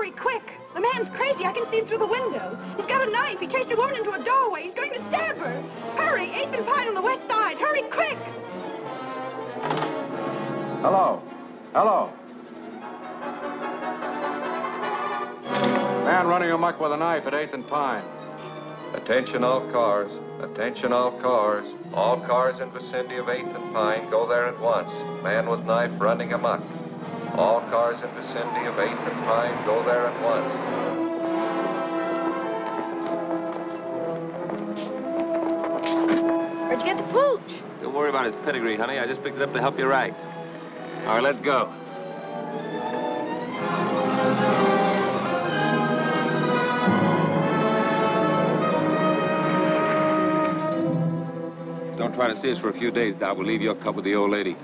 Hurry, quick! The man's crazy. I can see him through the window. He's got a knife. He chased a woman into a doorway. He's going to stab her. Hurry, 8th and Pine on the west side. Hurry, quick! Hello. Hello. Man running amok with a knife at 8th and Pine. Attention all cars. Attention all cars. All cars in vicinity of 8th and Pine, go there at once. Man with knife running amok. All cars in vicinity of 8th and Pine, go there at once. Where'd you get the pooch? Don't worry about his pedigree, honey. I just picked it up to help you right. All right, let's go. Don't try to see us for a few days, Doc. We'll leave your cup with the old lady.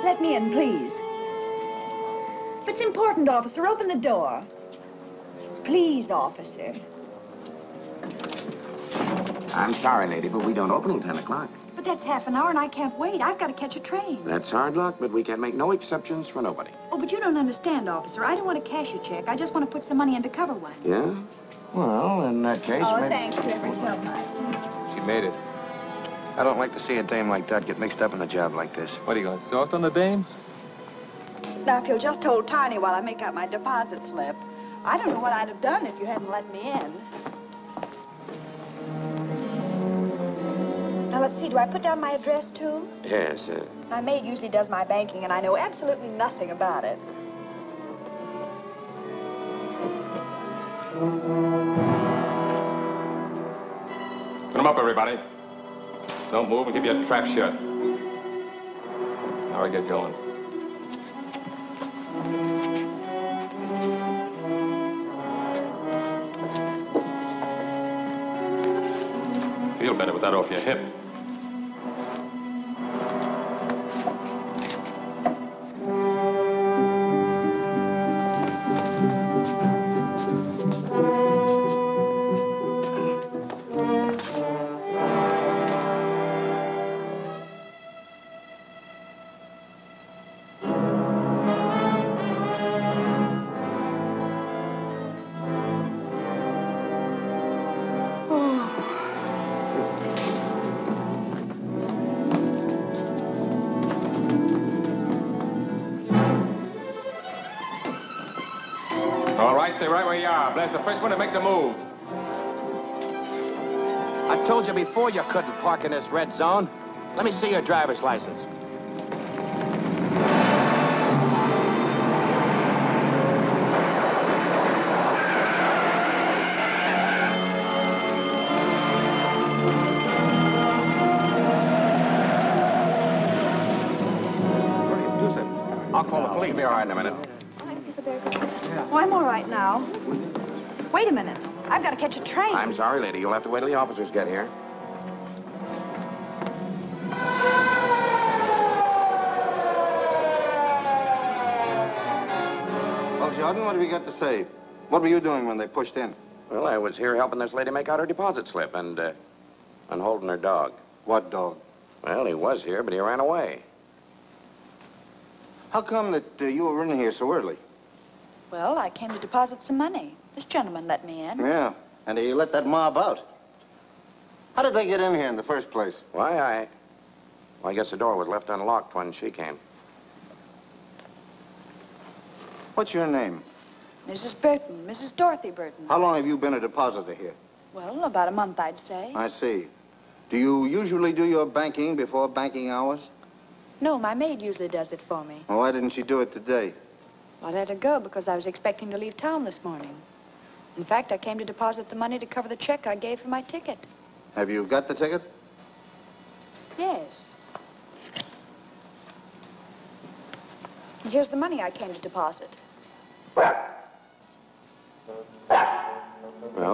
Let me in, please. If it's important, officer, open the door. Please, officer. I'm sorry, lady, but we don't open till 10 o'clock. But that's half an hour and I can't wait. I've got to catch a train. That's hard luck, but we can make no exceptions for nobody. Oh, but you don't understand, officer. I don't want to cash a check. I just want to put some money in to cover one. Yeah? Well, in that case... Oh, maybe... thanks ever so much. She made it. I don't like to see a dame like that get mixed up in a job like this. What, are you going to soft on the dame? Now, if you'll just hold Tiny while I make out my deposit slip. I don't know what I'd have done if you hadn't let me in. Now, let's see. Do I put down my address, too? Yes, My maid usually does my banking, and I know absolutely nothing about it. Put them up, everybody. Don't move and keep your trap shut. Now we get going. Feel better with that off your hip. All right, stay right where you are. Blast the first one that makes a move. I told you before you couldn't park in this red zone. Let me see your driver's license. I'll call the police. You'll be all right in a minute. Oh, I'm all right now. Wait a minute. I've got to catch a train. I'm sorry, lady. You'll have to wait till the officers get here. Well, Jordan, what have you got to say? What were you doing when they pushed in? Well, I was here helping this lady make out her deposit slip and holding her dog. What dog? Well, he was here, but he ran away. How come that you were in here so early? Well, I came to deposit some money. This gentleman let me in. Yeah, and he let that mob out. How did they get in here in the first place? Why, I guess the door was left unlocked when she came. What's your name? Mrs. Burton, Mrs. Dorothy Burton. How long have you been a depositor here? Well, about a month, I'd say. I see. Do you usually do your banking before banking hours? No, my maid usually does it for me. Well, why didn't she do it today? I let her go because I was expecting to leave town this morning. In fact, I came to deposit the money to cover the check I gave for my ticket. Have you got the ticket? Yes. here's the money I came to deposit. Well,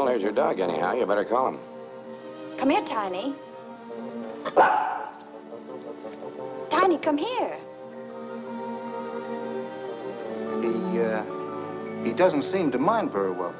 there's your dog anyhow. You better call him. Come here, Tiny. Tiny, come here. He doesn't seem to mind very well.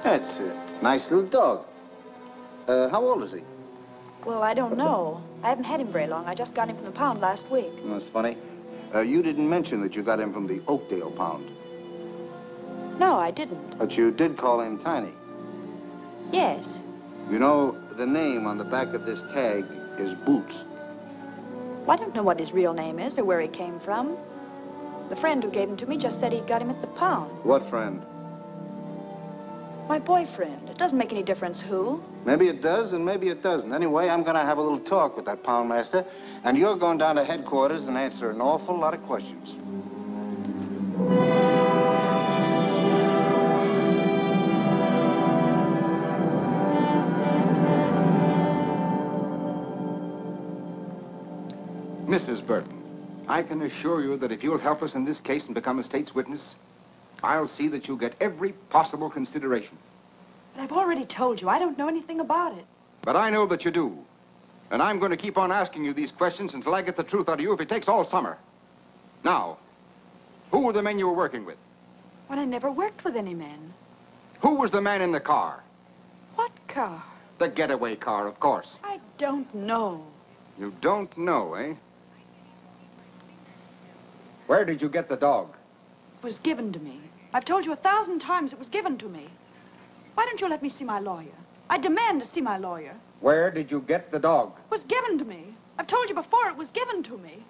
That's a nice little dog. How old is he? Well, I don't know. I haven't had him very long. I just got him from the pound last week. That's funny. You didn't mention that you got him from the Oakdale pound. No, I didn't. But you did call him Tiny. Yes. You know, the name on the back of this tag is Boots. Well, I don't know what his real name is or where he came from. The friend who gave him to me just said he got him at the pound. What friend? My boyfriend. It doesn't make any difference who. Maybe it does and maybe it doesn't. Anyway, I'm going to have a little talk with that poundmaster, and you're going down to headquarters and answer an awful lot of questions. Mrs. Burton, I can assure you that if you'll help us in this case and become a state's witness, I'll see that you get every possible consideration. But I've already told you, I don't know anything about it. But I know that you do. And I'm going to keep on asking you these questions until I get the truth out of you if it takes all summer. Now, who were the men you were working with? Well, I never worked with any men. Who was the man in the car? What car? The getaway car, of course. I don't know. You don't know, eh? Where did you get the dog? It was given to me. I've told you 1,000 times it was given to me. Why don't you let me see my lawyer? I demand to see my lawyer. Where did you get the dog? It was given to me. I've told you before it was given to me.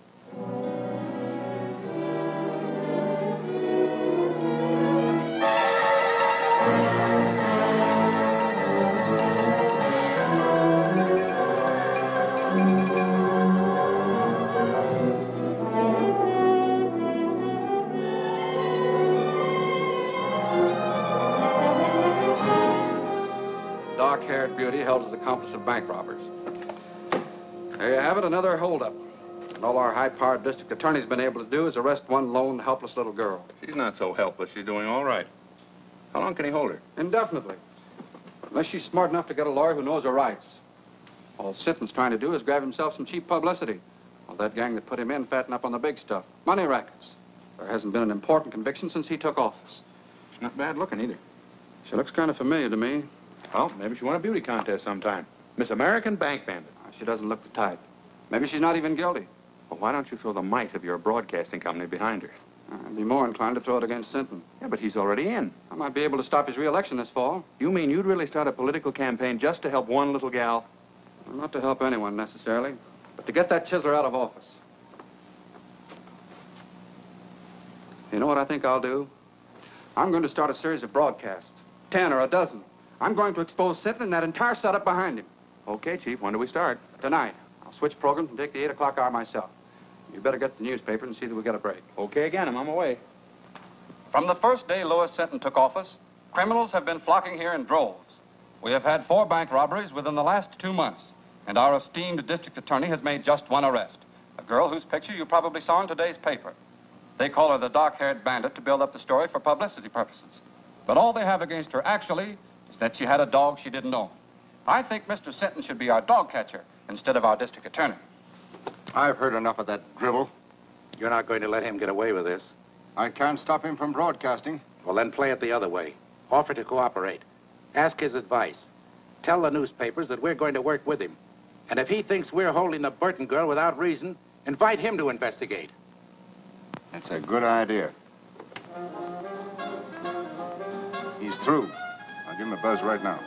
Dark-haired beauty held as accomplice of bank robbers. There you have it, another holdup. And all our high-powered district attorney's been able to do is arrest one lone, helpless little girl. She's not so helpless. She's doing all right. How long can he hold her? Indefinitely. Unless she's smart enough to get a lawyer who knows her rights. All Sinton's trying to do is grab himself some cheap publicity. Well, that gang that put him in fatten up on the big stuff. Money rackets. There hasn't been an important conviction since he took office. She's not bad looking either. She looks kind of familiar to me. Well, maybe she won a beauty contest sometime. Miss American Bank Bandit. She doesn't look the type. Maybe she's not even guilty. Well, why don't you throw the might of your broadcasting company behind her? I'd be more inclined to throw it against Sinton. Yeah, but he's already in. I might be able to stop his re-election this fall. You mean you'd really start a political campaign just to help one little gal? Well, not to help anyone, necessarily, but to get that chiseler out of office. You know what I think I'll do? I'm going to start a series of broadcasts. 10 or a dozen. I'm going to expose Sinton and that entire setup behind him. Okay, Chief. When do we start? Tonight. I'll switch programs and take the 8 o'clock hour myself. You better get the newspaper and see that we get a break. Okay, again. I'm on my way. From the first day Louis Sinton took office, criminals have been flocking here in droves. We have had 4 bank robberies within the last 2 months, and our esteemed district attorney has made just one arrest, a girl whose picture you probably saw in today's paper. They call her the dark-haired bandit to build up the story for publicity purposes. But all they have against her, actually, is that she had a dog she didn't own. I think Mr. Sinton should be our dog catcher instead of our district attorney. I've heard enough of that drivel. You're not going to let him get away with this. I can't stop him from broadcasting. Well, then play it the other way. Offer to cooperate. Ask his advice. Tell the newspapers that we're going to work with him. And if he thinks we're holding the Burton girl without reason, invite him to investigate. That's a good idea. He's through. I'll give him a buzz right now.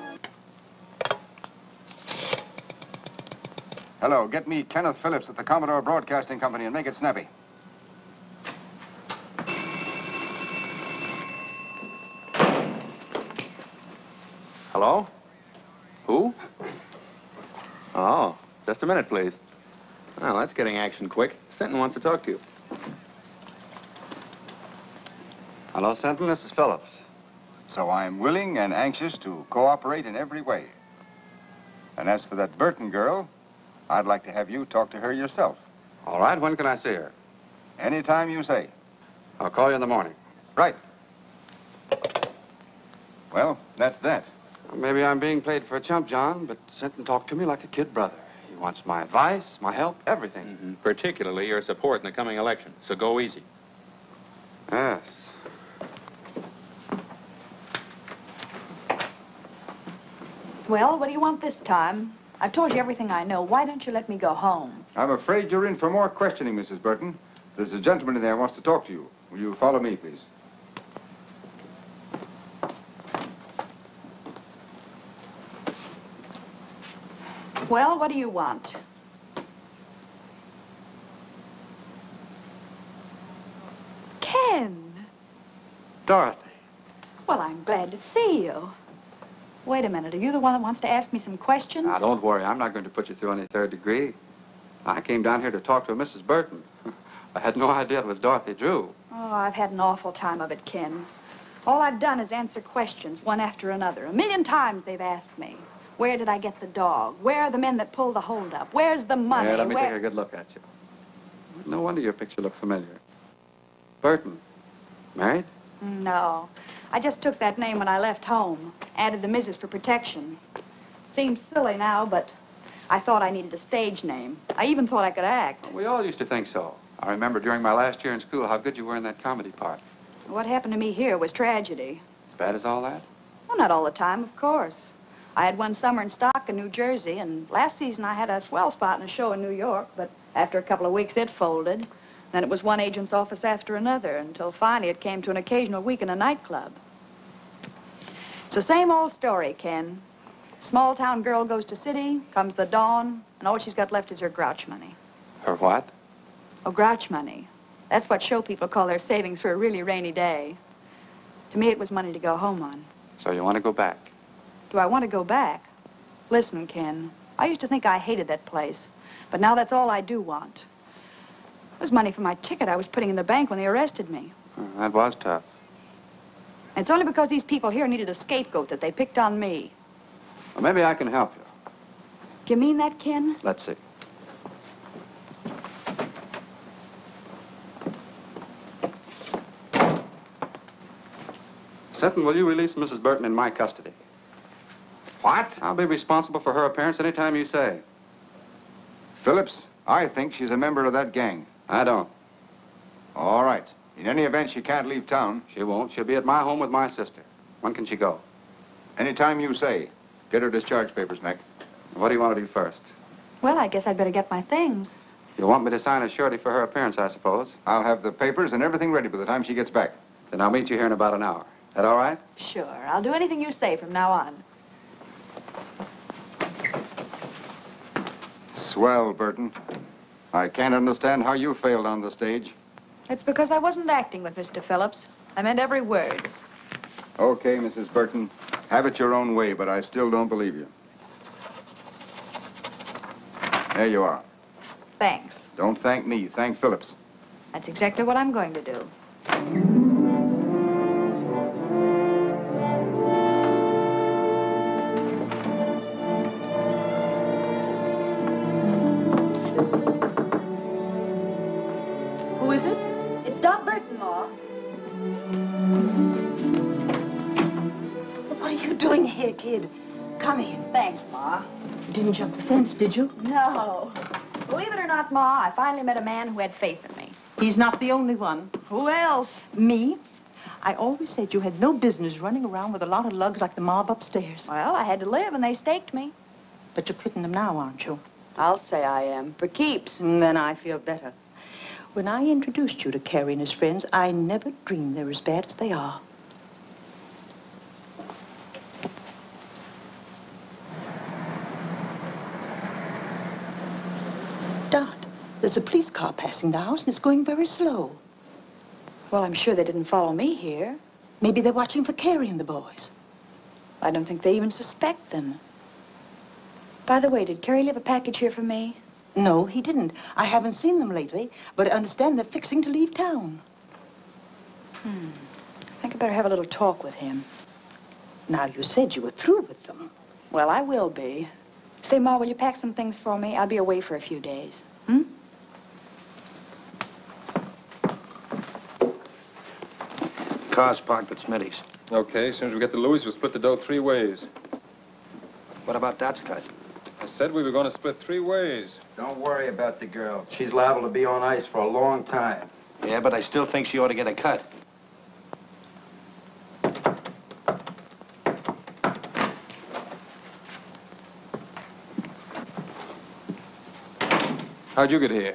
Hello, get me Kenneth Phillips at the Commodore Broadcasting Company and make it snappy. Hello? Who? Oh, just a minute, please. Well, that's getting action quick. Sinton wants to talk to you. Hello, Senton. This is Phillips. So I'm willing and anxious to cooperate in every way. And as for that Burton girl, I'd like to have you talk to her yourself. All right, when can I see her? Anytime you say. I'll call you in the morning. Right. Well, that's that. Maybe I'm being played for a chump, John, but Sinton talked to me like a kid brother. He wants my advice, my help, everything. Mm-hmm. Particularly your support in the coming election, so go easy. Yes. Well, what do you want this time? I've told you everything I know. Why don't you let me go home? I'm afraid you're in for more questioning, Mrs. Burton. There's a gentleman in there who wants to talk to you. Will you follow me, please? Well, what do you want? Ken. Dorothy. Well, I'm glad to see you. Wait a minute. Are you the one that wants to ask me some questions? Now, don't worry. I'm not going to put you through any third degree. I came down here to talk to Mrs. Burton. I had no idea it was Dorothy Drew. Oh, I've had an awful time of it, Ken. All I've done is answer questions, one after another. 1,000,000 times they've asked me. Where did I get the dog? Where are the men that pulled the holdup? Where's the money? Yeah, let me take a good look at you. No wonder your picture looked familiar. Burton. Married? No. I just took that name when I left home. Added the Mrs. for protection. Seems silly now, but I thought I needed a stage name. I even thought I could act. We all used to think so. I remember during my last year in school how good you were in that comedy part. What happened to me here was tragedy. As bad as all that? Well, not all the time, of course. I had one summer in stock in New Jersey, and last season I had a swell spot in a show in New York, but after a couple of weeks it folded. Then it was one agent's office after another, until finally it came to an occasional week in a nightclub. It's the same old story, Ken. Small town girl goes to city, comes the dawn, and all she's got left is her grouch money. Her what? Oh, grouch money. That's what show people call their savings for a really rainy day. To me, it was money to go home on. So you want to go back? Do I want to go back? Listen, Ken, I used to think I hated that place, but now that's all I do want. It was money for my ticket I was putting in the bank when they arrested me. That was tough. And it's only because these people here needed a scapegoat that they picked on me. Well, maybe I can help you. Do you mean that, Ken? Let's see. Sinton, will you release Mrs. Burton in my custody? What? I'll be responsible for her appearance any time you say. Phillips, I think she's a member of that gang. I don't. All right. In any event, she can't leave town. She won't. She'll be at my home with my sister. When can she go? Anytime you say. Get her discharge papers, Mac. What do you want to do first? Well, I guess I'd better get my things. You want me to sign a surety for her appearance, I suppose? I'll have the papers and everything ready by the time she gets back. Then I'll meet you here in about an hour. That all right? Sure. I'll do anything you say from now on. Swell, Burton. I can't understand how you failed on the stage. It's because I wasn't acting with Mr. Phillips. I meant every word. Okay, Mrs. Burton. Have it your own way, but I still don't believe you. There you are. Thanks. Don't thank me. Thank Phillips. That's exactly what I'm going to do. Who is it? It's Doc Burton, Ma. What are you doing here, kid? Come in. Thanks, Ma. You didn't jump the fence, did you? No. Believe it or not, Ma, I finally met a man who had faith in me. He's not the only one. Who else? Me? I always said you had no business running around with a lot of lugs like the mob upstairs. Well, I had to live, and they staked me. But you're quitting them now, aren't you? I'll say I am. For keeps. Then I feel better. When I introduced you to Carrie and his friends, I never dreamed they're as bad as they are. Dot, there's a police car passing the house, and it's going very slow. Well, I'm sure they didn't follow me here. Maybe they're watching for Carrie and the boys. I don't think they even suspect them. By the way, did Carrie leave a package here for me? No, he didn't. I haven't seen them lately, but I understand they're fixing to leave town. I think I better have a little talk with him. Now, you said you were through with them. Well, I will be. Say, Ma, will you pack some things for me? I'll be away for a few days. Car's parked at Smitty's. Okay, as soon as we get to Louis, we'll split the dough 3 ways. What about Dot's cut? I said we were going to split 3 ways. Don't worry about the girl. She's liable to be on ice for a long time. Yeah, but I still think she ought to get a cut. How'd you get here?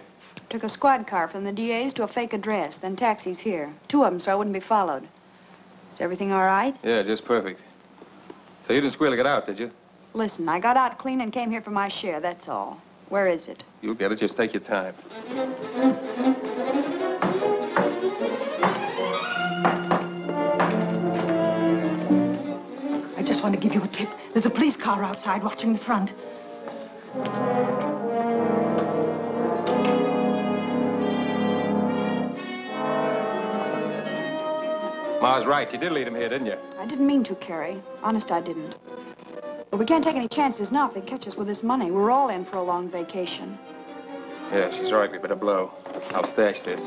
Took a squad car from the DA's to a fake address, then taxis here. 2 of them, so I wouldn't be followed. Is everything all right? Yeah, just perfect. So you didn't squeal to get out, did you? Listen, I got out clean and came here for my share, that's all. Where is it? You'll get it. Just take your time. I just want to give you a tip. There's a police car outside watching the front. Ma's right. You did lead him here, didn't you? I didn't mean to, Carrie. Honest, I didn't. But we can't take any chances now if they catch us with this money. We're all in for a long vacation. Yeah, she's right. We better blow. I'll stash this.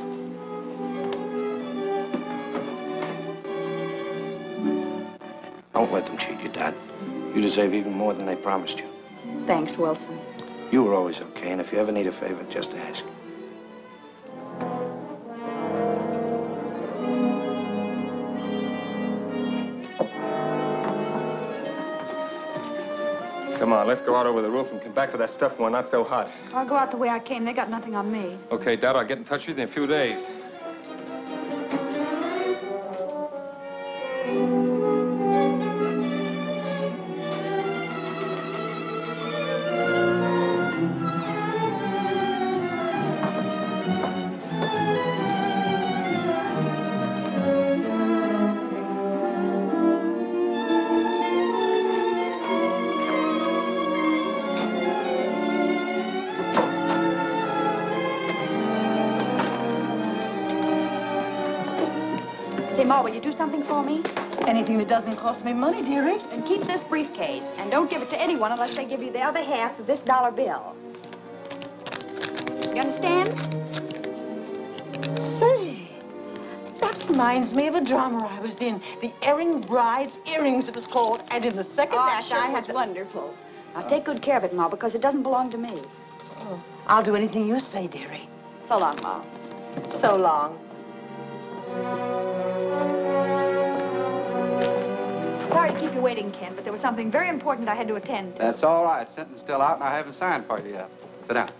Don't let them cheat you, Dot. You deserve even more than they promised you. Thanks, Wilson. You were always okay, and if you ever need a favor, just ask. Come on, let's go out over the roof and come back to that stuff when we're not so hot. I'll go out the way I came. They got nothing on me. Okay, Dad, I'll get in touch with you in a few days. Say, Ma, will you do something for me? Anything that doesn't cost me money, dearie. Then keep this briefcase, and don't give it to anyone unless they give you the other half of this dollar bill. You understand? Say, that reminds me of a drama I was in. The Erring Bride's Earrings, it was called. And in the second act, I was wonderful. Now, take good care of it, Ma, because it doesn't belong to me. Oh, I'll do anything you say, dearie. So long, Ma. So long. Sorry to keep you waiting, Ken, but there was something very important I had to attend to. That's all right. Sentence still out, and I haven't signed for you yet. Sit down.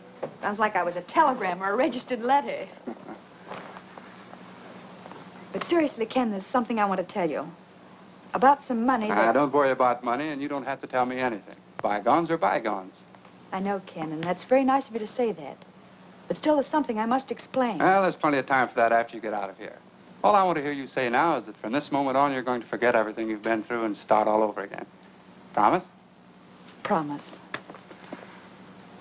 Sounds like I was a telegram or a registered letter. But seriously, Ken, there's something I want to tell you. About some money that... Don't worry about money, and you don't have to tell me anything. Bygones are bygones. I know, Ken, and that's very nice of you to say that. But still, there's something I must explain. Well, there's plenty of time for that after you get out of here. All I want to hear you say now is that from this moment on, you're going to forget everything you've been through and start all over again. Promise? Promise.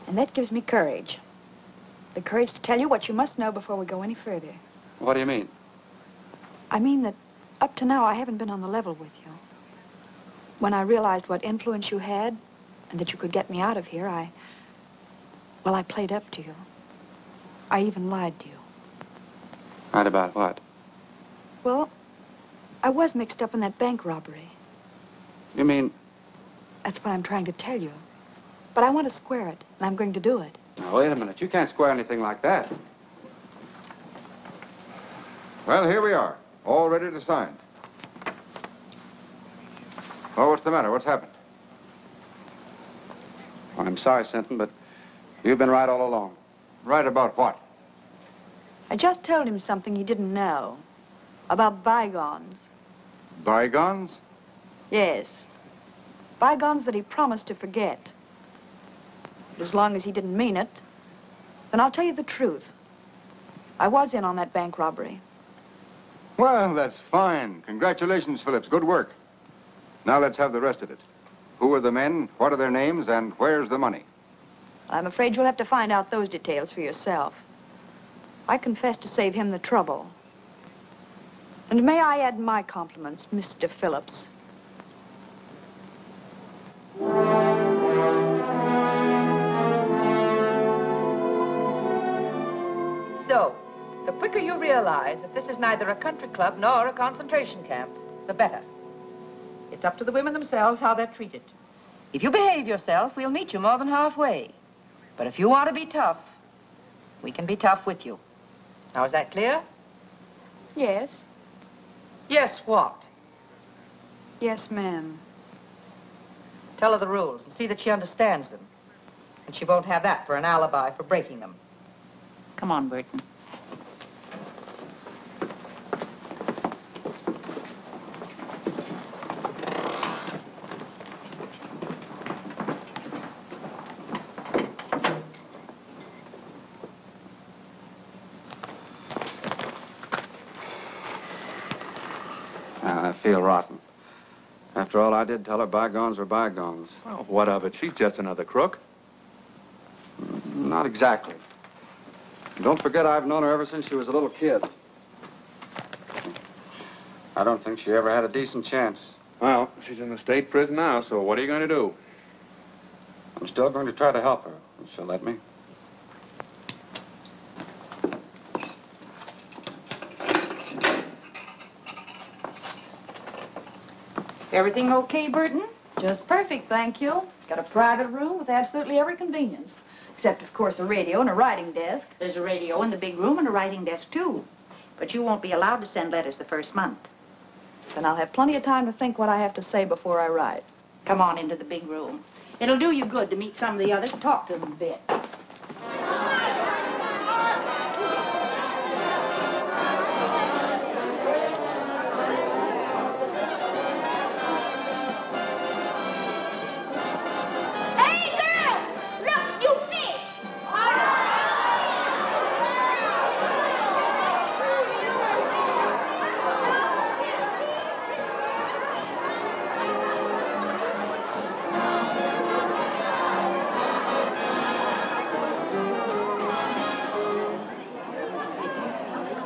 And that gives me courage. The courage to tell you what you must know before we go any further. What do you mean? I mean that up to now, I haven't been on the level with you. When I realized what influence you had and that you could get me out of here, I played up to you. I even lied to you. Lied about what? Well, I was mixed up in that bank robbery. You mean... That's what I'm trying to tell you. But I want to square it, and I'm going to do it. Now, wait a minute. You can't square anything like that. Well, here we are, all ready to sign. Oh, what's the matter? What's happened? Well, I'm sorry, Sinton, but you've been right all along. Right about what? I just told him something he didn't know. About bygones. Bygones? Yes. Bygones that he promised to forget. But as long as he didn't mean it, then I'll tell you the truth. I was in on that bank robbery. Well, that's fine. Congratulations, Phillips. Good work. Now let's have the rest of it. Who are the men? What are their names? And where's the money? I'm afraid you'll have to find out those details for yourself. I confess to save him the trouble. And may I add my compliments, Mr. Phillips. So, the quicker you realize that this is neither a country club nor a concentration camp, the better. It's up to the women themselves how they're treated. If you behave yourself, we'll meet you more than halfway. But if you want to be tough, we can be tough with you. Now, is that clear? Yes. Yes, what? Yes, ma'am. Tell her the rules and see that she understands them. And she won't have that for an alibi for breaking them. Come on, Burton. I feel rotten. After all I did, tell her bygones were bygones. Well, what of it? She's just another crook. Not exactly. Don't forget I've known her ever since she was a little kid. I don't think she ever had a decent chance. Well, she's in the state prison now, so what are you going to do? I'm still going to try to help her, if she'll let me. Everything okay, Burton? Just perfect, thank you. Got a private room with absolutely every convenience. Except, of course, a radio and a writing desk. There's a radio in the big room and a writing desk, too. But you won't be allowed to send letters the first month. Then I'll have plenty of time to think what I have to say before I write. Come on into the big room. It'll do you good to meet some of the others and talk to them a bit.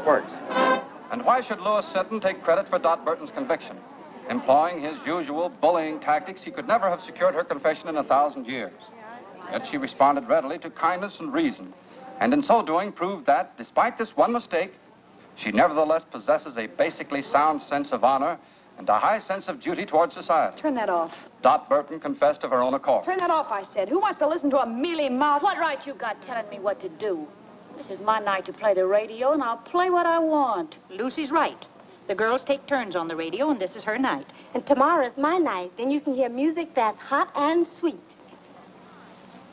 Works. And why should Louis Sinton take credit for Dot Burton's conviction? Employing his usual bullying tactics, he could never have secured her confession in 1,000 years. Yet she responded readily to kindness and reason, and in so doing proved that, despite this one mistake, she nevertheless possesses a basically sound sense of honor and a high sense of duty towards society. Turn that off. Dot Burton confessed of her own accord. Turn that off, I said. Who wants to listen to a mealy-mouthed... What right you got telling me what to do? This is my night to play the radio, and I'll play what I want. Lucy's right. The girls take turns on the radio, and this is her night. And tomorrow's my night. Then you can hear music that's hot and sweet.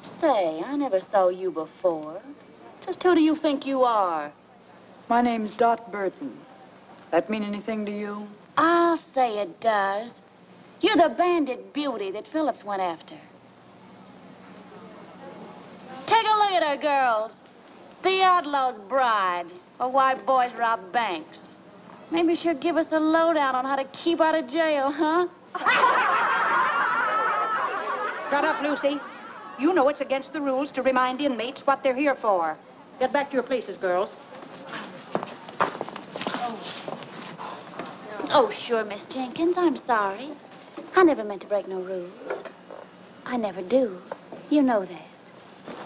Say, I never saw you before. Just who do you think you are? My name's Dot Burton. That mean anything to you? I'll say it does. You're the bandit beauty that Phillips went after. Take a look at her, girls. The outlaw's bride, or why boys rob banks. Maybe she'll give us a lowdown on how to keep out of jail, huh? Shut up, Lucy. You know it's against the rules to remind inmates what they're here for. Get back to your places, girls. Oh, sure, Miss Jenkins, I'm sorry. I never meant to break no rules. I never do. You know that.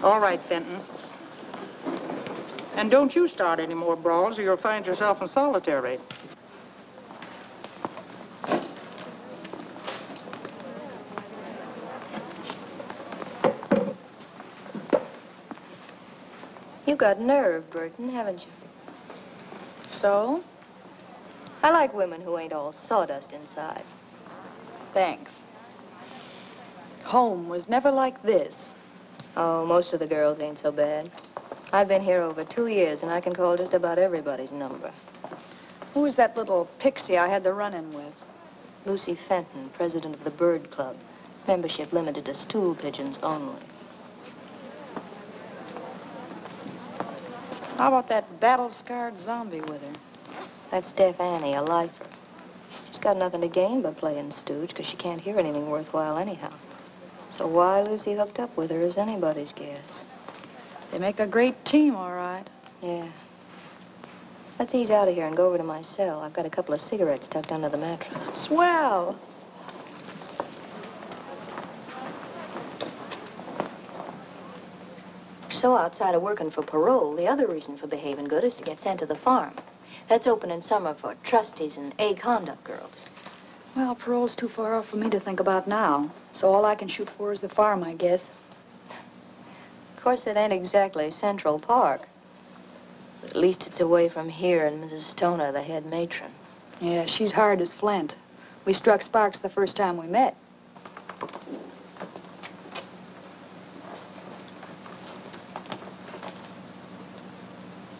All right, Fenton. And don't you start any more brawls or you'll find yourself in solitary. You've got nerve, Burton, haven't you? So? I like women who ain't all sawdust inside. Thanks. Home was never like this. Oh, most of the girls ain't so bad. I've been here over 2 years, and I can call just about everybody's number. Who was that little pixie I had the run-in with? Lucy Fenton, president of the Bird Club. Membership limited to stool pigeons only. How about that battle-scarred zombie with her? That's Deaf Annie, a lifer. She's got nothing to gain by playing stooge, because she can't hear anything worthwhile anyhow. So why Lucy hooked up with her is anybody's guess. They make a great team, all right. Yeah. Let's ease out of here and go over to my cell. I've got a couple of cigarettes tucked under the mattress. Swell. So outside of working for parole, the other reason for behaving good is to get sent to the farm. That's open in summer for trustees and A-conduct girls. Well, parole's too far off for me to think about now. So all I can shoot for is the farm, I guess. Of course, it ain't exactly Central Park. But at least it's away from here and Mrs. Stoner, the head matron. Yeah, she's hard as flint. We struck sparks the first time we met.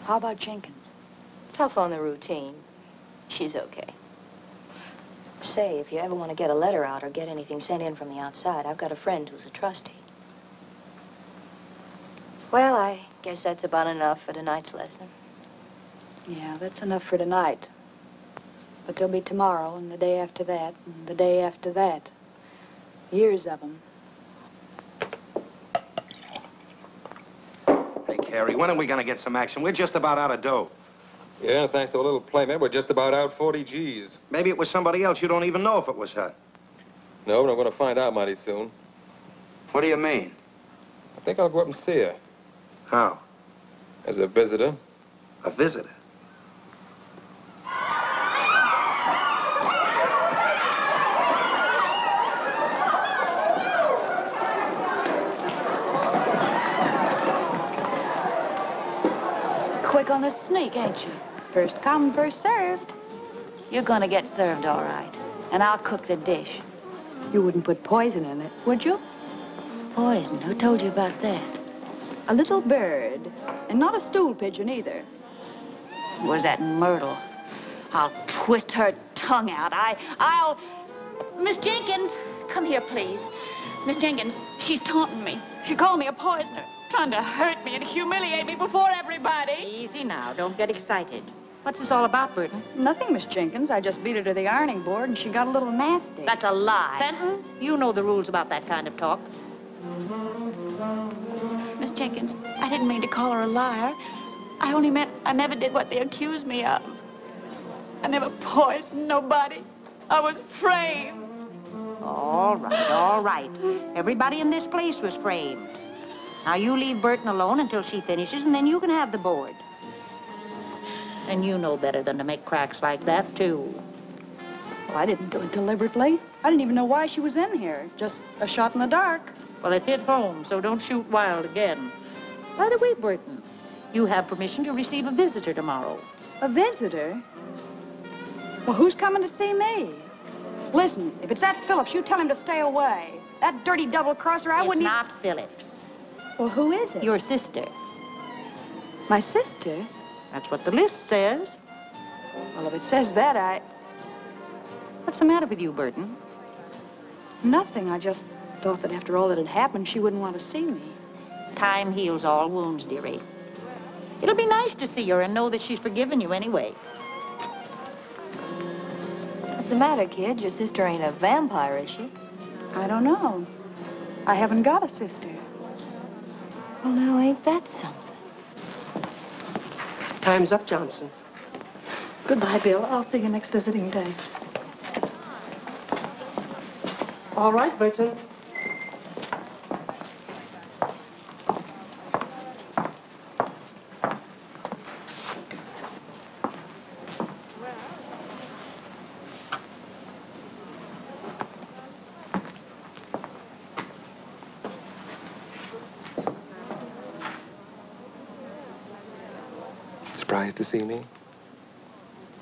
How about Jenkins? Tough on the routine. She's okay. Say, if you ever want to get a letter out or get anything sent in from the outside, I've got a friend who's a trustee. Well, I guess that's about enough for tonight's lesson. Yeah, that's enough for tonight. But there'll be tomorrow, and the day after that, and the day after that. Years of them. Hey, Carrie, when are we going to get some action? We're just about out of dough. Yeah, thanks to a little playmate, we're just about out 40 G's. Maybe it was somebody else. You don't even know if it was her. No, but I'm going to find out mighty soon. What do you mean? I think I'll go up and see her. How? As a visitor. A visitor? Quick on the sneak, ain't you? First come, first served. You're gonna get served all right. And I'll cook the dish. You wouldn't put poison in it, would you? Poison? Who told you about that? A little bird. And not a stool pigeon, either. Was that Myrtle? I'll twist her tongue out. I'll... Miss Jenkins, come here, please. Miss Jenkins, she's taunting me. She called me a poisoner, trying to hurt me and humiliate me before everybody. Easy now. Don't get excited. What's this all about, Burton? Nothing, Miss Jenkins. I just beat her to the ironing board, and she got a little nasty. That's a lie. Fenton, you know the rules about that kind of talk. Miss Jenkins, I didn't mean to call her a liar. I only meant I never did what they accused me of. I never poisoned nobody. I was framed. All right, all right. Everybody in this place was framed. Now, you leave Burton alone until she finishes, and then you can have the board. And you know better than to make cracks like that, too. Well, I didn't do it deliberately. I didn't even know why she was in here. Just a shot in the dark. Well, it hit home, so don't shoot wild again. By the way, Burton, you have permission to receive a visitor tomorrow. A visitor? Well, who's coming to see me? Listen, if it's that Phillips, you tell him to stay away. That dirty double-crosser, I wouldn't... It's not Phillips. Well, who is it? Your sister. My sister? That's what the list says. Well, if it says that, What's the matter with you, Burton? Nothing. I just thought that after all that had happened, she wouldn't want to see me. Time heals all wounds, dearie. It'll be nice to see her and know that she's forgiven you anyway. What's the matter, kid? Your sister ain't a vampire, is she? I don't know. I haven't got a sister. Well, now, ain't that something? Time's up, Johnson. Goodbye, Bill. I'll see you next visiting day. All right, Burton. Surprised to see me?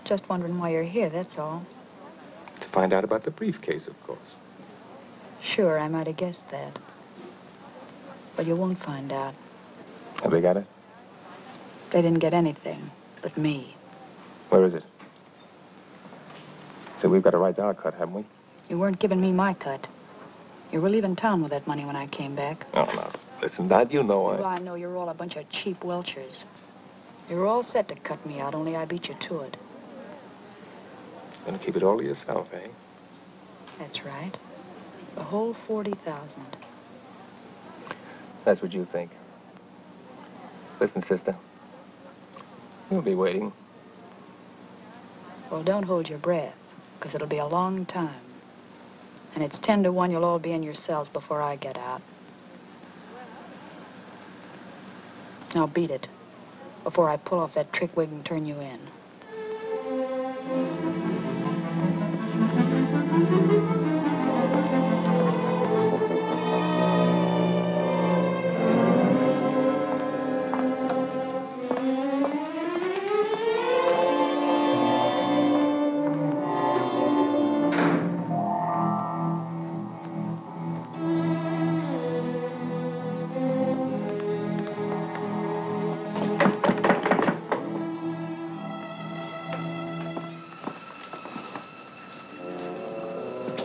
Just wondering why you're here, that's all. To find out about the briefcase, of course. Sure, I might have guessed that. But you won't find out. Have they got it? They didn't get anything but me. Where is it? So we've got a right to our cut, haven't we? You weren't giving me my cut. You were leaving town with that money when I came back. Oh, no. Listen, Dad, you know Well, I know you're all a bunch of cheap welchers. You were all set to cut me out, only I beat you to it. Gonna keep it all to yourself, eh? That's right. The whole 40,000. That's what you think. Listen, sister. You'll be waiting. Well, don't hold your breath, because it'll be a long time. And it's 10 to 1 you'll all be in your cells before I get out. Now beat it, before I pull off that trick wig and turn you in.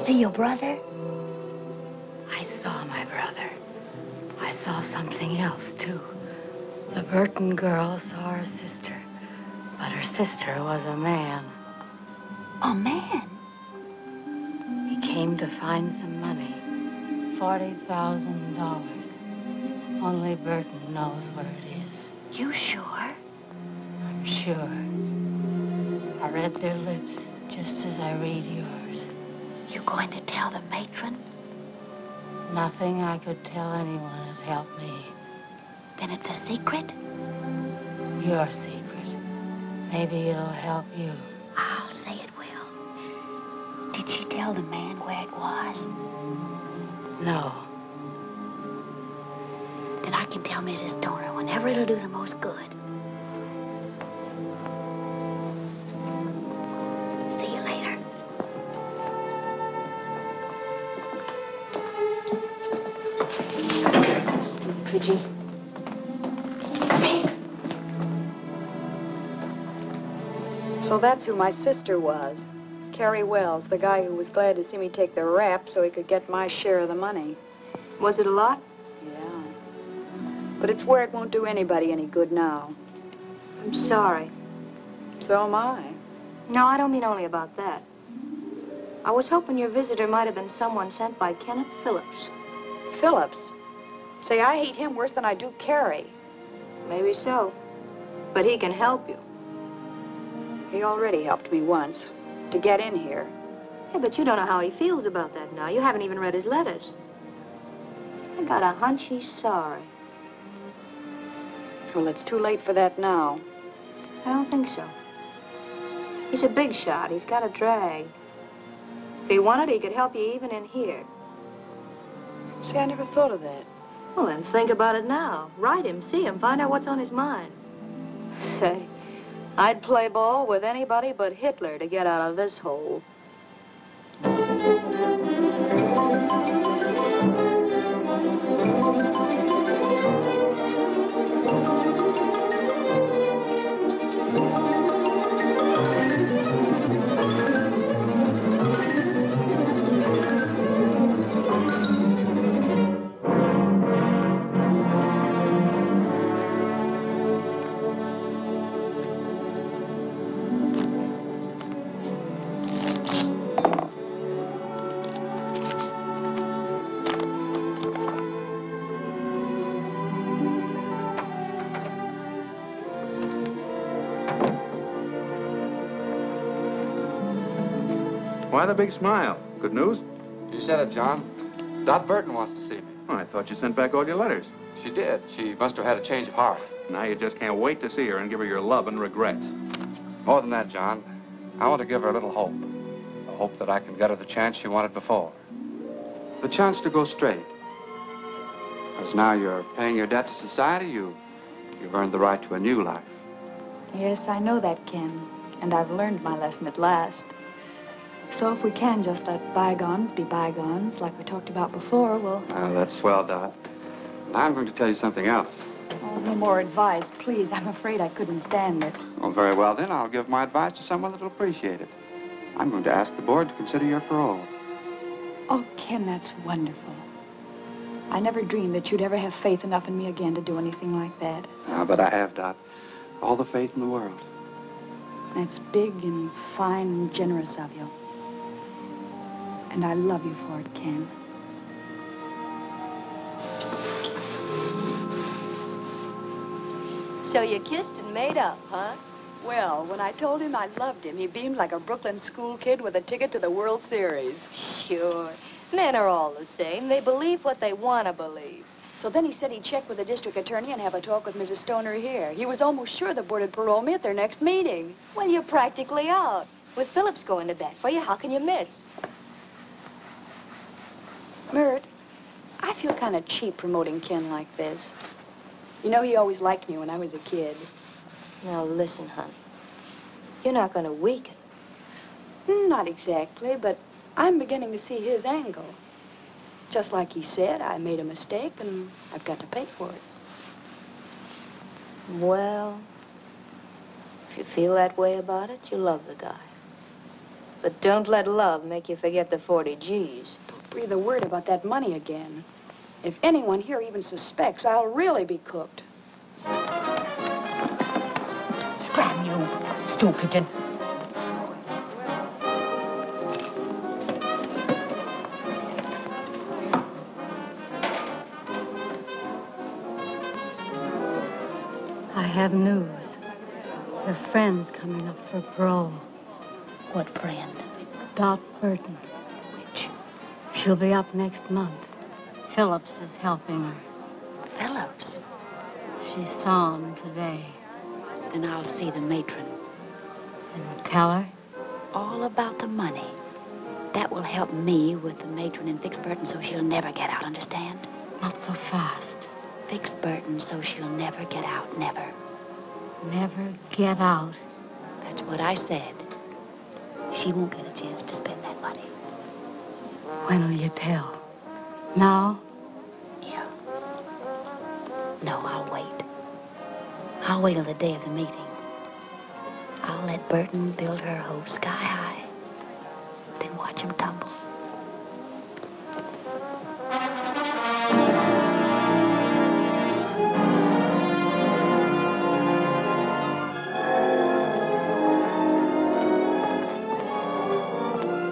See your brother? I saw my brother. I saw something else, too. The Burton girl saw her sister, but her sister was a man. A man? He came to find some money. $40,000. Only Burton knows where it is. You sure? I'm sure. I read their lips just as I read yours. You going to tell the matron? Nothing I could tell anyone would help me. Then it's a secret? Your secret. Maybe it'll help you. I'll say it will. Did she tell the man where it was? No. Then I can tell Mrs. Stoner whenever it'll do the most good. See you later. Pidgey. So that's who my sister was. Carrie Wells, the guy who was glad to see me take the rap so he could get my share of the money. Was it a lot? Yeah. But it's where it won't do anybody any good now. I'm sorry. So am I. No, I don't mean only about that. I was hoping your visitor might have been someone sent by Kenneth Phillips. Phillips? Say, I hate him worse than I do Carrie. Maybe so. But he can help you. He already helped me once, to get in here. Yeah, but you don't know how he feels about that now. You haven't even read his letters. I got a hunch he's sorry. Well, it's too late for that now. I don't think so. He's a big shot. He's got a drag. If he wanted, he could help you even in here. See, I never thought of that. Well, then think about it now. Write him, see him, find out what's on his mind. Say, I'd play ball with anybody but Hitler to get out of this hole. Why the big smile? Good news? You said it, John. Dot Burton wants to see me. Oh, I thought you sent back all your letters. She did. She must have had a change of heart. Now you just can't wait to see her and give her your love and regrets. More than that, John. I want to give her a little hope. A hope that I can get her the chance she wanted before. The chance to go straight. Because now you're paying your debt to society, you've earned the right to a new life. Yes, I know that, Ken. And I've learned my lesson at last. So if we can just let bygones be bygones, like we talked about before, well... That's swell, Dot. Now I'm going to tell you something else. Oh, no more advice, please. I'm afraid I couldn't stand it. Oh, very well, then. I'll give my advice to someone that'll appreciate it. I'm going to ask the board to consider your parole. Oh, Ken, that's wonderful. I never dreamed that you'd ever have faith enough in me again to do anything like that. But I have, Dot. All the faith in the world. That's big and fine and generous of you. And I love you for it, Ken. So you kissed and made up, huh? Well, when I told him I loved him, he beamed like a Brooklyn school kid with a ticket to the World Series. Sure. Men are all the same. They believe what they want to believe. So then he said he'd check with the district attorney and have a talk with Mrs. Stoner here. He was almost sure the board would parole me at their next meeting. Well, you're practically out. With Phillips going to bat for you, how can you miss? Mert, I feel kind of cheap promoting Ken like this. You know, he always liked me when I was a kid. Now, listen, honey. You're not going to weaken. Not exactly, but I'm beginning to see his angle. Just like he said, I made a mistake, and I've got to pay for it. Well, if you feel that way about it, you love the guy. But don't let love make you forget the 40 G's. Don't breathe a word about that money again. If anyone here even suspects, I'll really be cooked. Scram, you stool pigeon. I have news. Your friend's coming up for parole. What friend? Dot Burton. Which? She'll be up next month. Phillips is helping her. Phillips? She saw him today. Then I'll see the matron. And tell her? All about the money. That will help me with the matron and fix Burton so she'll never get out, understand? Not so fast. Fix Burton so she'll never get out, never. Never get out. That's what I said. She won't get a chance to spend that money. When will you tell? Now? Yeah. No, I'll wait. I'll wait till the day of the meeting. I'll let Burton build her hope sky high. Then watch him tumble.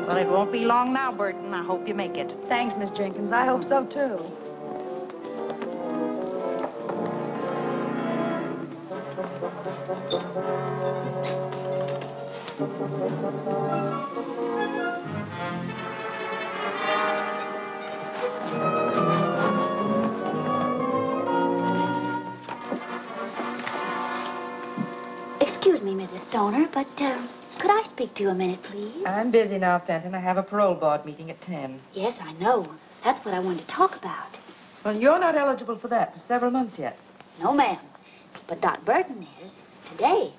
Well, it won't be long now, Burton. I hope you make it. Thanks, Miss Jenkins. I hope so, too. Excuse me, Mrs. Stoner, but, could I speak to you a minute, please? I'm busy now, Fenton. I have a parole board meeting at 10. Yes, I know. That's what I wanted to talk about. Well, you're not eligible for that for several months yet. No, ma'am. But Dot Burton is. Today.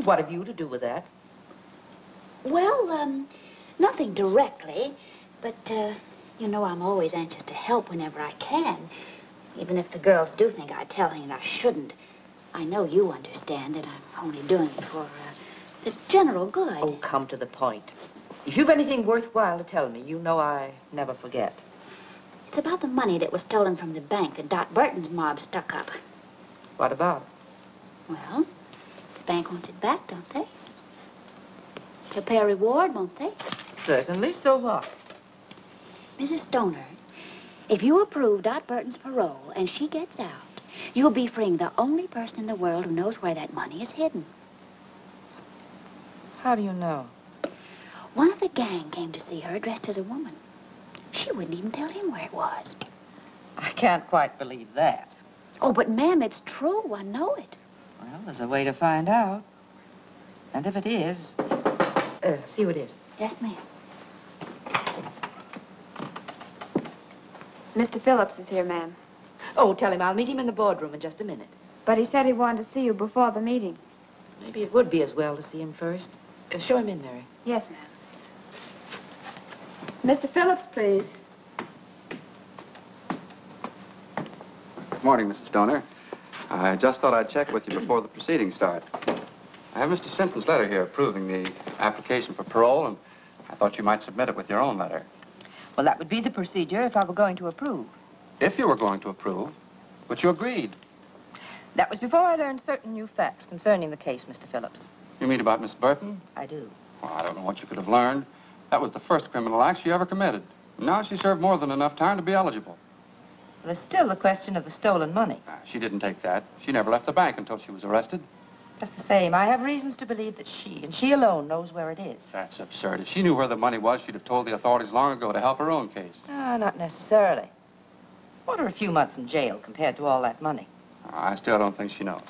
What have you to do with that? Well, nothing directly. But, you know, I'm always anxious to help whenever I can. Even if the girls do think I tell things I shouldn't. I know you understand that I'm only doing it for, the general good. Oh, come to the point. If you've anything worthwhile to tell me, you know I never forget. It's about the money that was stolen from the bank that Dot Burton's mob stuck up. What about? Well, the bank wants it back, don't they? They'll pay a reward, won't they? Certainly. So what? Mrs. Stoner, if you approve Dot Burton's parole and she gets out, you'll be freeing the only person in the world who knows where that money is hidden. How do you know? One of the gang came to see her dressed as a woman. She wouldn't even tell him where it was. I can't quite believe that. Oh, but ma'am, it's true. I know it. Well, there's a way to find out. And if it is... see what it is. Yes, ma'am. Mr. Phillips is here, ma'am. Oh, tell him I'll meet him in the boardroom in just a minute. But he said he wanted to see you before the meeting. Maybe it would be as well to see him first. Show him in, Mary. Yes, ma'am. Mr. Phillips, please. Good morning, Mrs. Stoner. I just thought I'd check with you before the proceedings start. I have Mr. Sinton's letter here approving the application for parole, and I thought you might submit it with your own letter. Well, that would be the procedure if I were going to approve. If you were going to approve, but you agreed. That was before I learned certain new facts concerning the case, Mr. Phillips. You mean about Miss Burton? I do. Well, I don't know what you could have learned. That was the first criminal act she ever committed. Now she served more than enough time to be eligible. There's still the question of the stolen money. She didn't take that. She never left the bank until she was arrested. Just the same, I have reasons to believe that she, and she alone, knows where it is. That's absurd. If she knew where the money was, she'd have told the authorities long ago to help her own case. Not necessarily. What are a few months in jail compared to all that money? I still don't think she knows.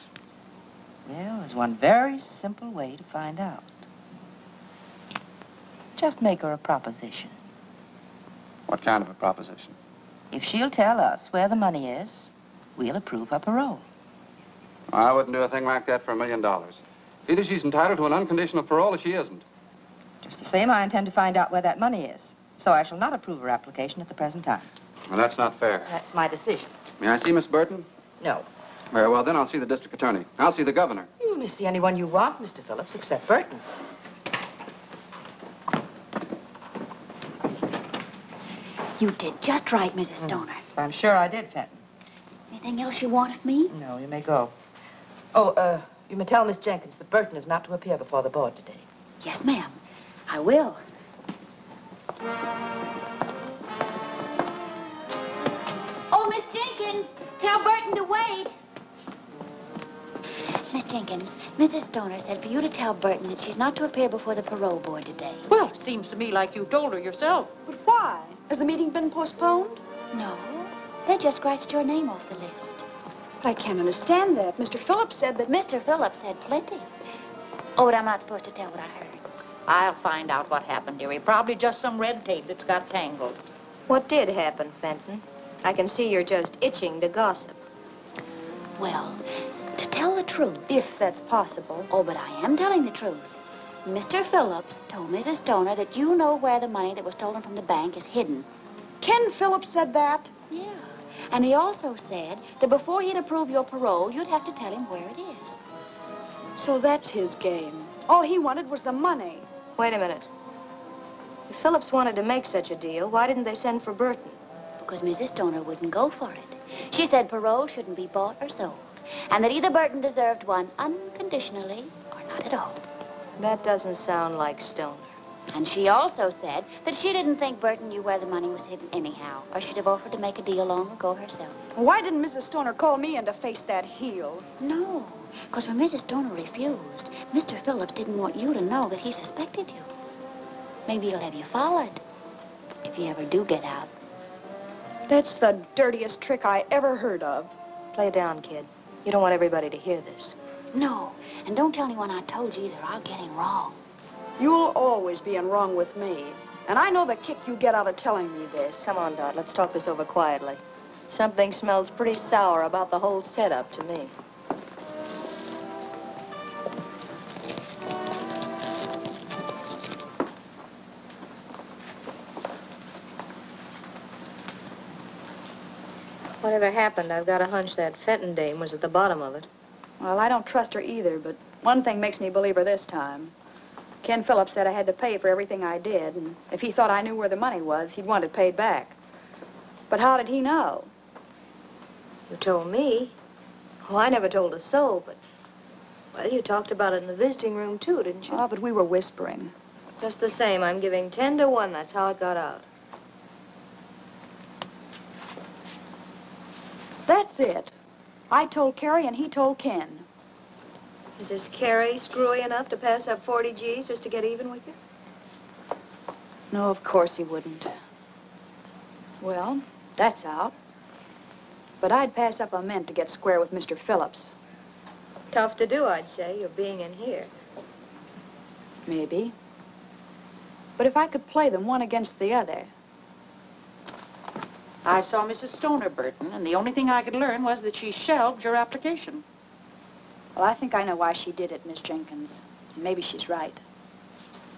Well, there's one very simple way to find out. Just make her a proposition. What kind of a proposition? If she'll tell us where the money is, we'll approve her parole. I wouldn't do a thing like that for $1 million. Either she's entitled to an unconditional parole or she isn't. Just the same, I intend to find out where that money is. So I shall not approve her application at the present time. Well, that's not fair. That's my decision. May I see Miss Burton? No. Very well, then I'll see the district attorney. I'll see the governor. You may see anyone you want, Mr. Phillips, except Burton. You did just right, Mrs. Stoner. I'm sure I did, Fenton. Anything else you want of me? No, you may go. Oh, you may tell Miss Jenkins that Burton is not to appear before the board today. Yes, ma'am. I will. Oh, Miss Jenkins, tell Burton to wait. Miss Jenkins, Mrs. Stoner said for you to tell Burton that she's not to appear before the parole board today. Well, it seems to me like you told her yourself. But why? Has the meeting been postponed? No, they just scratched your name off the list. But I can't understand that. Mr. Phillips said that... Mr. Phillips said plenty. Oh, but I'm not supposed to tell what I heard. I'll find out what happened, dearie. Probably just some red tape that's got tangled. What did happen, Fenton? I can see you're just itching to gossip. Well, to tell the truth. If that's possible. Oh, but I am telling the truth. Mr. Phillips told Mrs. Stoner that you know where the money that was stolen from the bank is hidden. Ken Phillips said that? Yeah. And he also said that before he'd approve your parole, you'd have to tell him where it is. So that's his game. All he wanted was the money. Wait a minute. If Phillips wanted to make such a deal, why didn't they send for Burton? Because Mrs. Stoner wouldn't go for it. She said parole shouldn't be bought or sold, and that either Burton deserved one unconditionally or not at all. That doesn't sound like Stoner. And she also said that she didn't think Burton knew where the money was hidden anyhow, or she'd have offered to make a deal long ago herself. Why didn't Mrs. Stoner call me in to face that heel? No, because when Mrs. Stoner refused, Mr. Phillips didn't want you to know that he suspected you. Maybe he'll have you followed, if you ever do get out. That's the dirtiest trick I ever heard of. Play it down, kid. You don't want everybody to hear this. No, and don't tell anyone I told you either. I'll get him wrong. You'll always be in wrong with me. And I know the kick you get out of telling me this. Come on, Dot. Let's talk this over quietly. Something smells pretty sour about the whole setup to me. Whatever happened, I've got a hunch that Fenton dame was at the bottom of it. Well, I don't trust her either, but one thing makes me believe her this time. Ken Phillips said I had to pay for everything I did, and if he thought I knew where the money was, he'd want it paid back. But how did he know? You told me. Oh, I never told a soul, but... Well, you talked about it in the visiting room, too, didn't you? Oh, but we were whispering. Just the same, I'm giving 10 to 1. That's how it got out. That's it. I told Carrie and he told Ken. Is this Carrie screwy enough to pass up 40 G's just to get even with you? No, of course he wouldn't. Well, that's out. But I'd pass up a mint to get square with Mr. Phillips. Tough to do, I'd say, you're being in here. Maybe. But if I could play them one against the other... I saw Mrs. Stoner, Burton, and the only thing I could learn was that she shelved your application. Well, I think I know why she did it, Miss Jenkins. And maybe she's right.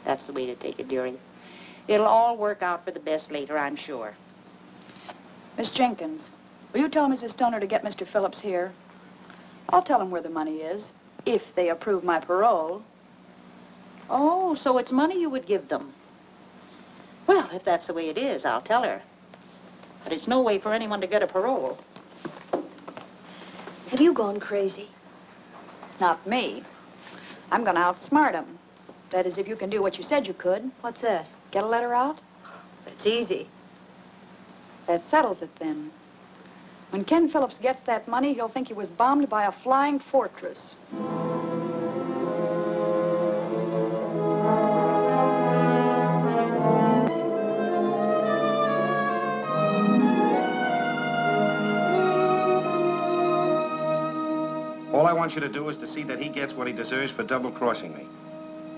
That's the way to take it, dearie. It'll all work out for the best later, I'm sure. Miss Jenkins, will you tell Mrs. Stoner to get Mr. Phillips here? I'll tell him where the money is, if they approve my parole. Oh, so it's money you would give them. Well, if that's the way it is, I'll tell her. But it's no way for anyone to get a parole. Have you gone crazy? Not me. I'm going to outsmart him. That is, if you can do what you said you could. What's that? Get a letter out? It's easy. That settles it, then. When Ken Phillips gets that money, he'll think he was bombed by a flying fortress. All I want you to do is to see that he gets what he deserves for double-crossing me.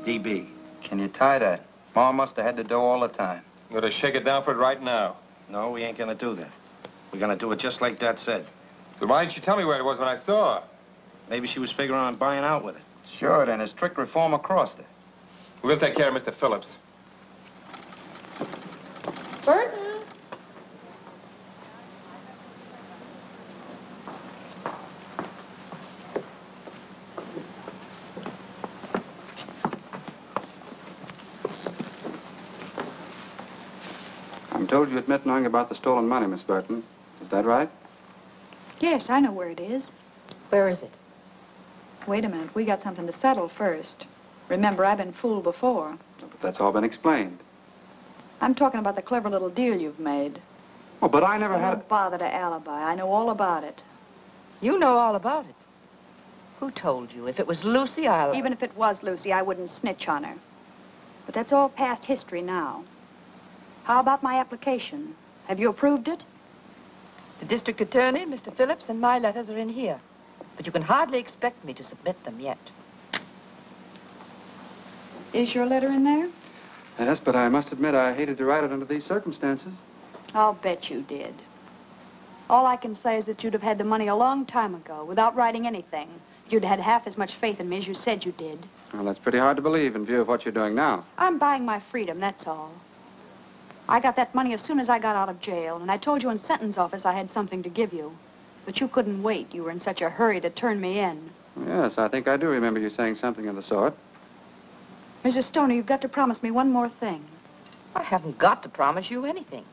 DB. Can you tie that? Ma must have had the dough all the time. You're gonna shake it down for it right now. No, we ain't gonna do that. We're gonna do it just like Dad said. But why didn't you tell me where it was when I saw her? Maybe she was figuring on buying out with it. Sure, then his trick reformer crossed her. We'll take care of Mr. Phillips. Burton? I'm told you admit knowing about the stolen money, Miss Burton. Is that right? Yes, I know where it is. Where is it? Wait a minute. We got something to settle first. Remember, I've been fooled before. But that's all been explained. I'm talking about the clever little deal you've made. Oh, but I never had Don't bother to alibi. I know all about it. You know all about it. Who told you? If it was Lucy, I'll... Even if it was Lucy, I wouldn't snitch on her. But that's all past history now. How about my application? Have you approved it? The district attorney, Mr. Phillips, and my letters are in here. But you can hardly expect me to submit them yet. Is your letter in there? Yes, but I must admit I hated to write it under these circumstances. I'll bet you did. All I can say is that you'd have had the money a long time ago without writing anything. You'd had half as much faith in me as you said you did. Well, that's pretty hard to believe in view of what you're doing now. I'm buying my freedom, that's all. I got that money as soon as I got out of jail, and I told you in sentence office I had something to give you. But you couldn't wait. You were in such a hurry to turn me in. Yes, I think I do remember you saying something of the sort. Mrs. Stoner, you've got to promise me one more thing. I haven't got to promise you anything.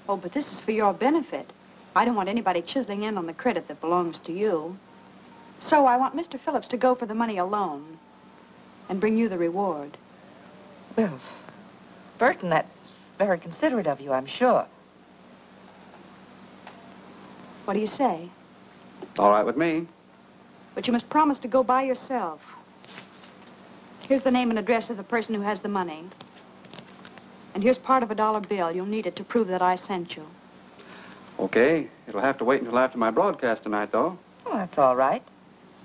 Oh, but this is for your benefit. I don't want anybody chiseling in on the credit that belongs to you. So I want Mr. Phillips to go for the money alone and bring you the reward. Well, Burton, that's very considerate of you, I'm sure. What do you say? All right with me. But you must promise to go by yourself. Here's the name and address of the person who has the money. And here's part of $1 bill. You'll need it to prove that I sent you. Okay. It'll have to wait until after my broadcast tonight, though. Well, that's all right.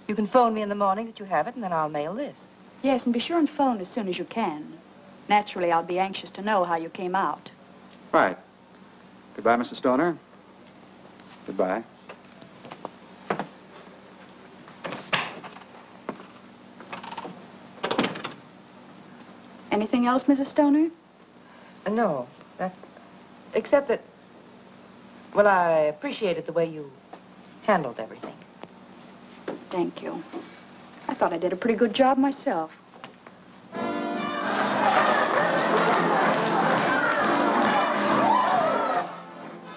You can phone me in the morning that you have it, and then I'll mail this. Yes, and be sure and phone as soon as you can. Naturally, I'll be anxious to know how you came out. Right. Goodbye, Mr. Stoner. Goodbye. Anything else, Mrs. Stoner? No, that's... Except that... Well, I appreciated the way you handled everything. Thank you. I thought I did a pretty good job myself.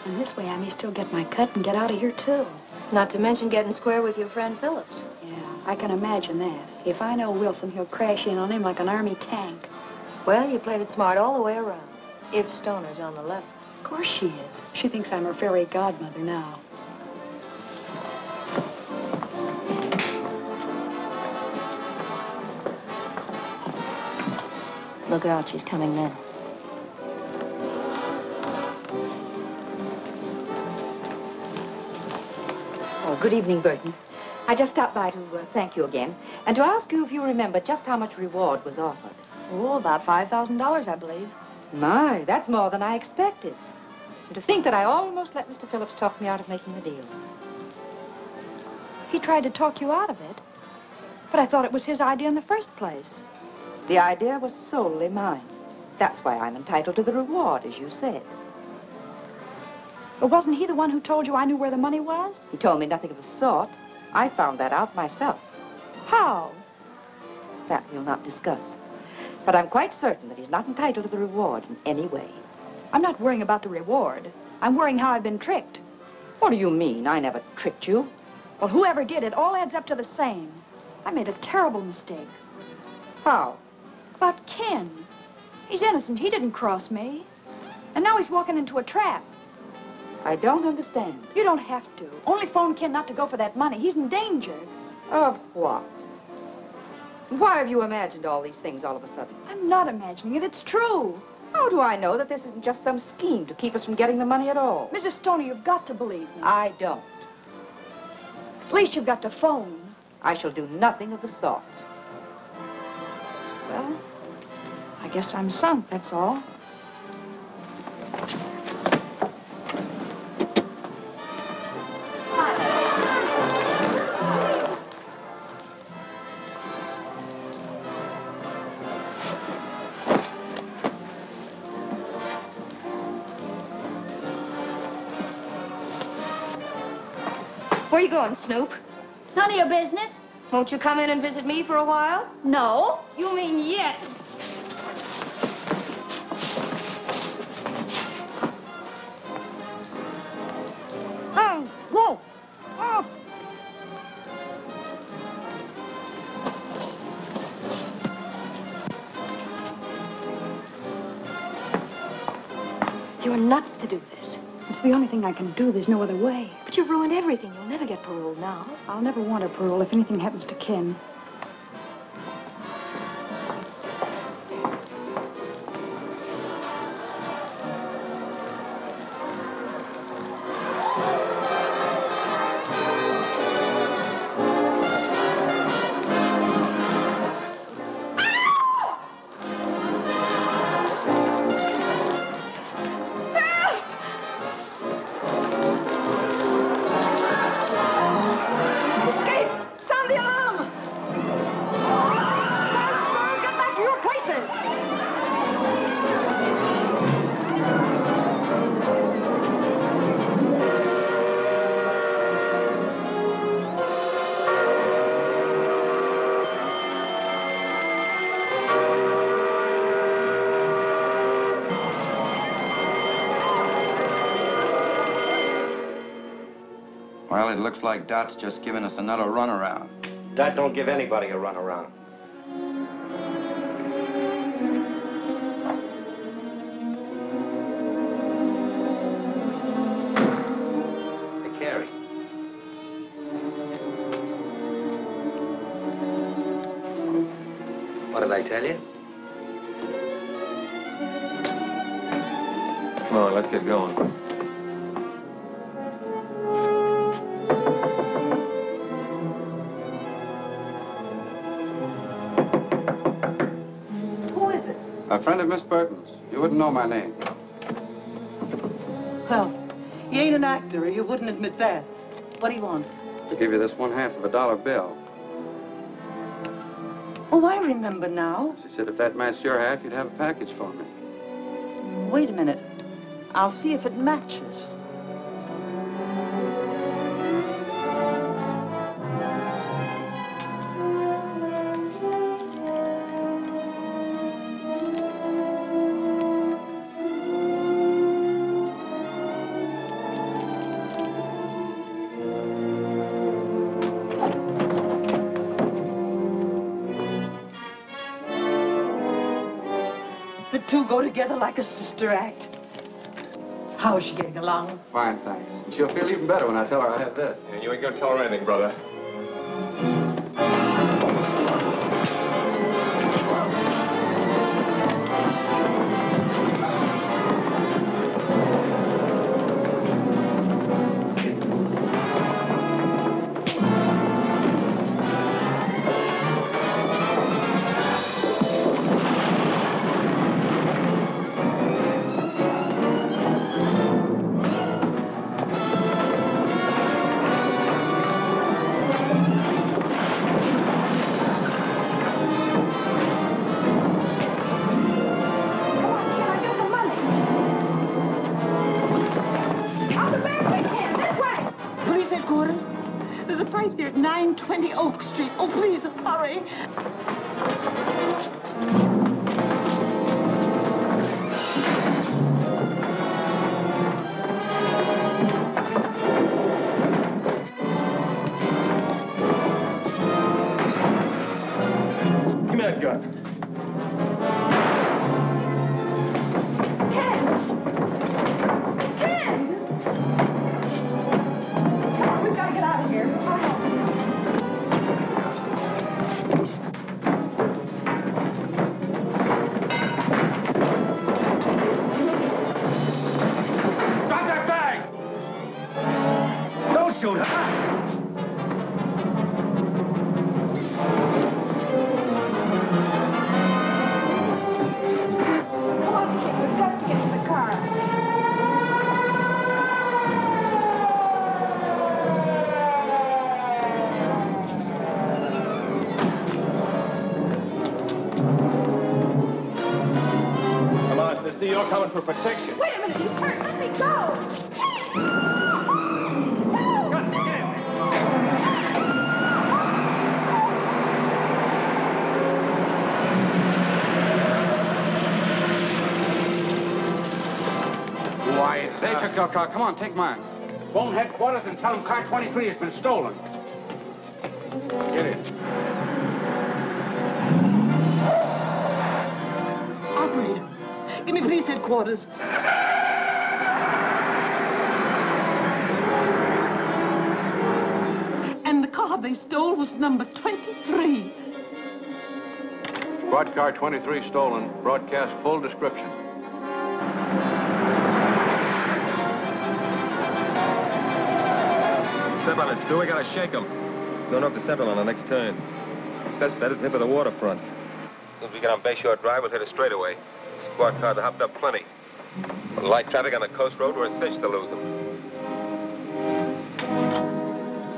And this way I may still get my cut and get out of here, too. Not to mention getting square with your friend Phillips. Yeah, I can imagine that. If I know Wilson, he'll crash in on him like an army tank. Well, you played it smart all the way around. If Stoner's on the level. Of course she is. She thinks I'm her fairy godmother now. Look out, she's coming now. Oh, good evening, Burton. I just stopped by to thank you again, and to ask you if you remember just how much reward was offered. Oh, about $5,000, I believe. My, that's more than I expected. And to think that I almost let Mr. Phillips talk me out of making the deal. He tried to talk you out of it, but I thought it was his idea in the first place. The idea was solely mine. That's why I'm entitled to the reward, as you said. But wasn't he the one who told you I knew where the money was? He told me nothing of the sort. I found that out myself. How? That we'll not discuss. But I'm quite certain that he's not entitled to the reward in any way. I'm not worrying about the reward. I'm worrying how I've been tricked. What do you mean? I never tricked you. Well, whoever did it all adds up to the same. I made a terrible mistake. How? About Ken. He's innocent. He didn't cross me. And now he's walking into a trap. I don't understand. You don't have to. Only phone Ken not to go for that money. He's in danger. Of what? Why have you imagined all these things all of a sudden? I'm not imagining it. It's true. How do I know that this isn't just some scheme to keep us from getting the money at all? Mrs. Stoney, you've got to believe me. I don't. At least you've got to phone. I shall do nothing of the sort. Well, I guess I'm sunk, that's all. Where you going, Snoop? None of your business. Won't you come in and visit me for a while? No. You mean yes. Oh, whoa. Oh. You're nuts to do this. It's the only thing I can do. There's no other way. But you've ruined everything. You'll never get parole now. I'll never want a parole if anything happens to Ken. Well, it looks like Dot's just giving us another runaround. Dot don't give anybody a runaround. Hey, Carrie. What did I tell you? Come on, let's get going. A friend of Miss Burton's. You wouldn't know my name. Well, you ain't an actor, or you wouldn't admit that. What do you want? To give you this $1/2 of a dollar bill. Oh, I remember now. She said if that matched your half, you'd have a package for me. Wait a minute. I'll see if it matches. The two go together like a sister act. How is she getting along? Fine, thanks. And she'll feel even better when I tell her I have this. And you ain't gonna tell her anything, brother. Police headquarters. There's a fight here at 920 Oak Street. Oh, please, hurry. Give me that gun. shoot her. Come on, kid. We've got to get to the car. Come on, sister. You're coming for protection. Wait a minute. He's hurt. Let me go. Why, they took your car. Come on, take mine. Phone headquarters and tell them car 23 has been stolen. Get it. Operator, give me police headquarters. And the car they stole was number 23. Squad car 23 stolen. Broadcast full description. Step on it, Stu. We gotta shake him. Going up to Central on the next turn. Best bet is to hit for the waterfront. As soon as we get on Bayshore Drive, we'll hit a straightaway. Squad cars are hopped up plenty. With light traffic on the coast road, we're a cinch to lose them.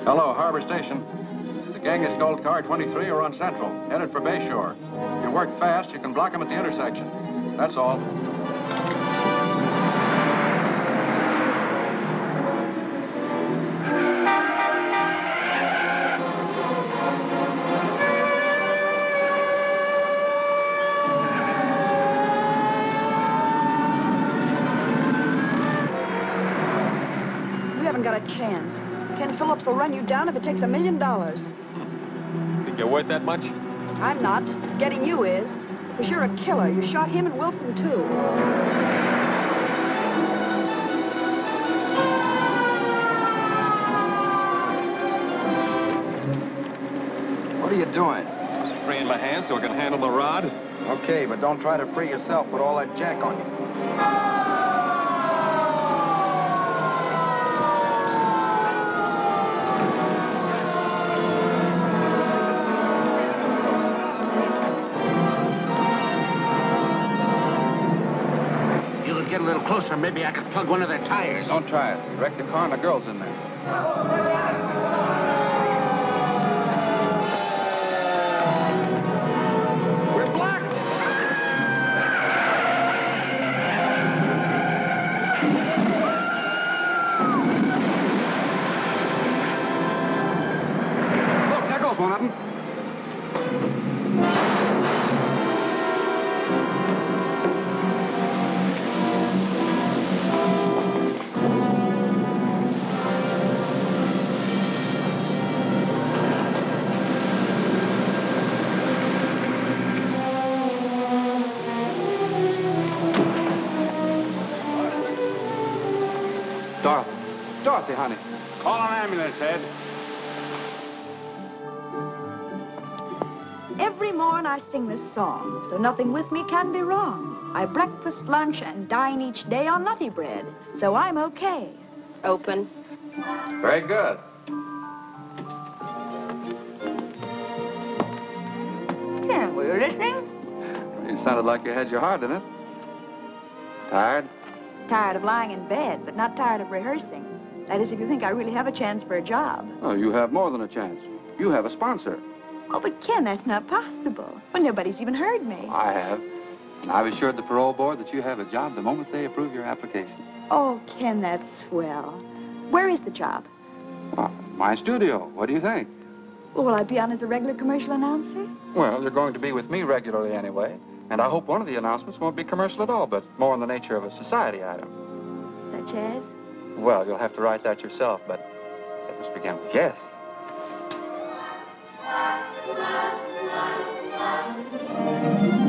Hello, Harbor Station. The gang has stole car 23 or on Central, headed for Bayshore. If you work fast, you can block them at the intersection. That's all. Got a chance. Ken Phillips will run you down if it takes $1 million. Think you're worth that much? I'm not. Getting you is. Because you're a killer. You shot him and Wilson, too. What are you doing? Just freeing my hands so I can handle the rod. Okay, but don't try to free yourself with all that jack on you. Get a little closer, maybe I could plug one of their tires. Don't try it. Wreck the car and the girl's in there. We're blocked. Look, there goes one of them. Dorothy, honey. Call an ambulance, Ed. Every morn I sing this song, so nothing with me can be wrong. I breakfast, lunch, and dine each day on nutty bread, so I'm okay. Open. Very good. Ken, were you listening? You sounded like you had your heart in it. Tired? Tired of lying in bed, but not tired of rehearsing. That is, if you think I really have a chance for a job. Oh, you have more than a chance. You have a sponsor. Oh, but Ken, that's not possible. Well, nobody's even heard me. I have. And I've assured the parole board that you have a job the moment they approve your application. Oh, Ken, that's swell. Where is the job? Well, my studio. What do you think? Well, will I be on as a regular commercial announcer? Well, you're going to be with me regularly anyway. And I hope one of the announcements won't be commercial at all, but more in the nature of a society item. Such as? Well, you'll have to write that yourself, but it must begin with yes. Thank you.